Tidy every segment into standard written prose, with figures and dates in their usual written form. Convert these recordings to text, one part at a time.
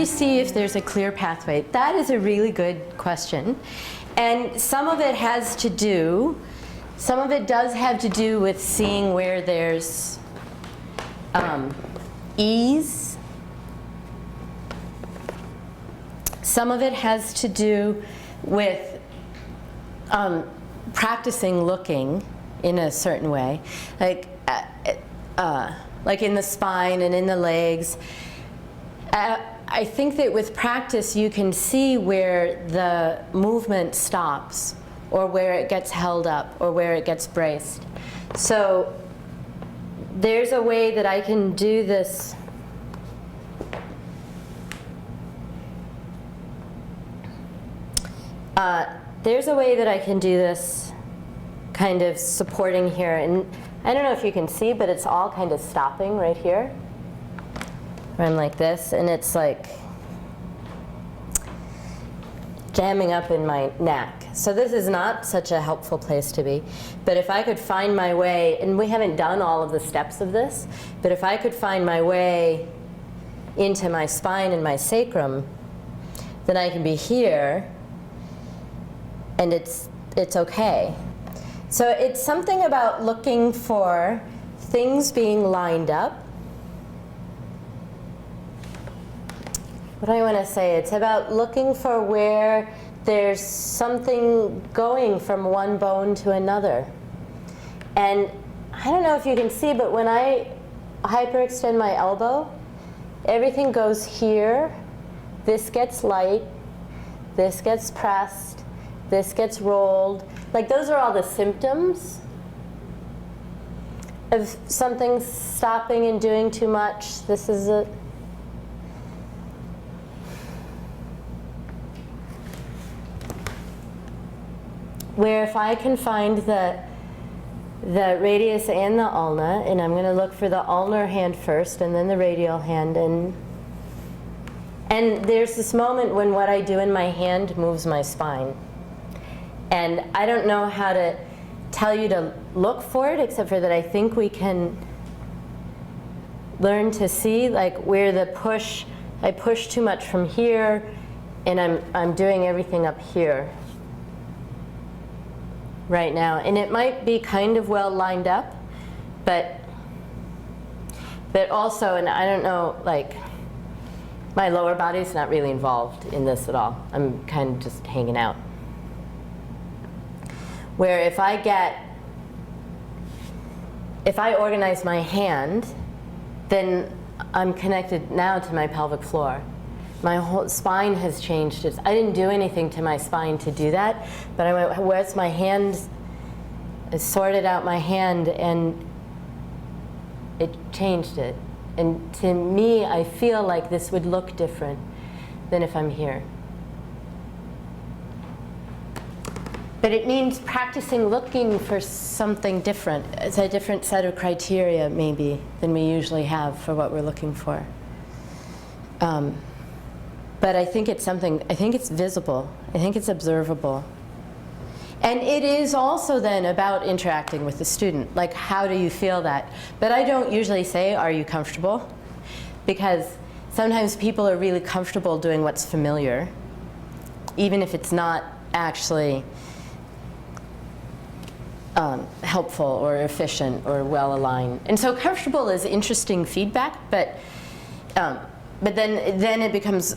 you see if there's a clear pathway? That is a really good question. And some of it has to do, some of it does have to do with seeing where there's ease. Some of it has to do with practicing looking in a certain way, like in the spine and in the legs. I think that with practice you can see where the movement stops, or where it gets held up, or where it gets braced. So there's a way that I can do this. There's a way that I can do this kind of supporting here. And I don't know if you can see, but it's all kind of stopping right here. Where I'm like this, and it's like jamming up in my neck. So this is not such a helpful place to be. But if I could find my way, and we haven't done all of the steps of this, but if I could find my way into my spine and my sacrum, then I can be here, and it's okay. So it's something about looking for things being lined up. What do I want to say? It's about looking for where there's something going from one bone to another. And I don't know if you can see, but when I hyperextend my elbow, everything goes here. This gets light. This gets pressed. This gets rolled. Like, those are all the symptoms of something stopping and doing too much. This is a where if I can find the radius and the ulna, and I'm going to look for the ulnar hand first and then the radial hand, and there's this moment when what I do in my hand moves my spine. And I don't know how to tell you to look for it, except for that I think we can learn to see, like, where the push, I push too much from here, and I'm doing everything up here right now. And it might be kind of well lined up, but also, and I don't know, like, my lower body's not really involved in this at all. I'm kind of just hanging out. Where if I organize my hand, then I'm connected now to my pelvic floor. My whole spine has changed. I didn't do anything to my spine to do that, but I went, where's my hand? I sorted out my hand, and it changed it. And to me, I feel like this would look different than if I'm here. But it means practicing looking for something different. It's a different set of criteria, maybe, than we usually have for what we're looking for. But I think it's something, I think it's visible. I think it's observable. And it is also then about interacting with the student. Like, how do you feel that? But I don't usually say, are you comfortable? Because sometimes people are really comfortable doing what's familiar, even if it's not actually helpful or efficient or well aligned. And so comfortable is interesting feedback, but then it becomes,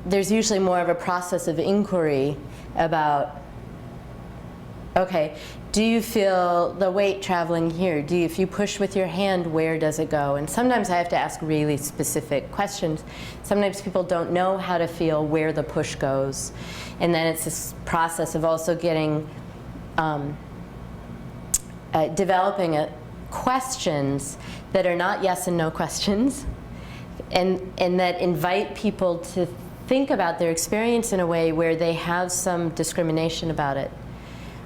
there's usually more of a process of inquiry about, okay, do you feel the weight traveling here? If you push with your hand, where does it go? And sometimes I have to ask really specific questions. Sometimes people don't know how to feel where the push goes. And then it's this process of also getting, developing questions that are not yes and no questions, and that invite people to think about their experience in a way where they have some discrimination about it,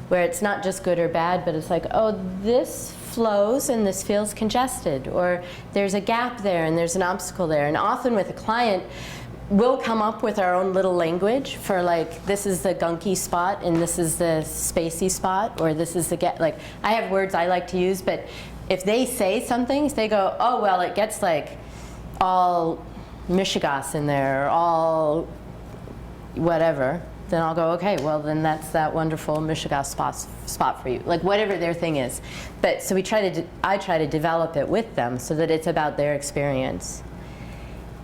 where it's not just good or bad, but it's like, oh, this flows and this feels congested, or there's a gap there and there's an obstacle there. And often with a client, we'll come up with our own little language for, like, this is the gunky spot and this is the spacey spot, or this is the like, I have words I like to use, but if they say something, they go, oh, well, it gets like all Mishigas in there, or all whatever, then I'll go, okay, well then that's that wonderful Mishigas spot for you, like whatever their thing is. But so I try to develop it with them so that it's about their experience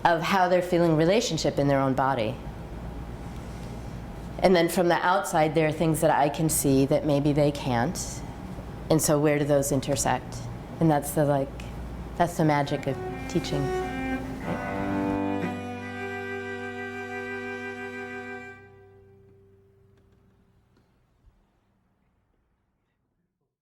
of how they're feeling relationship in their own body. And then from the outside, there are things that I can see that maybe they can't. And so where do those intersect? And that's the magic of teaching.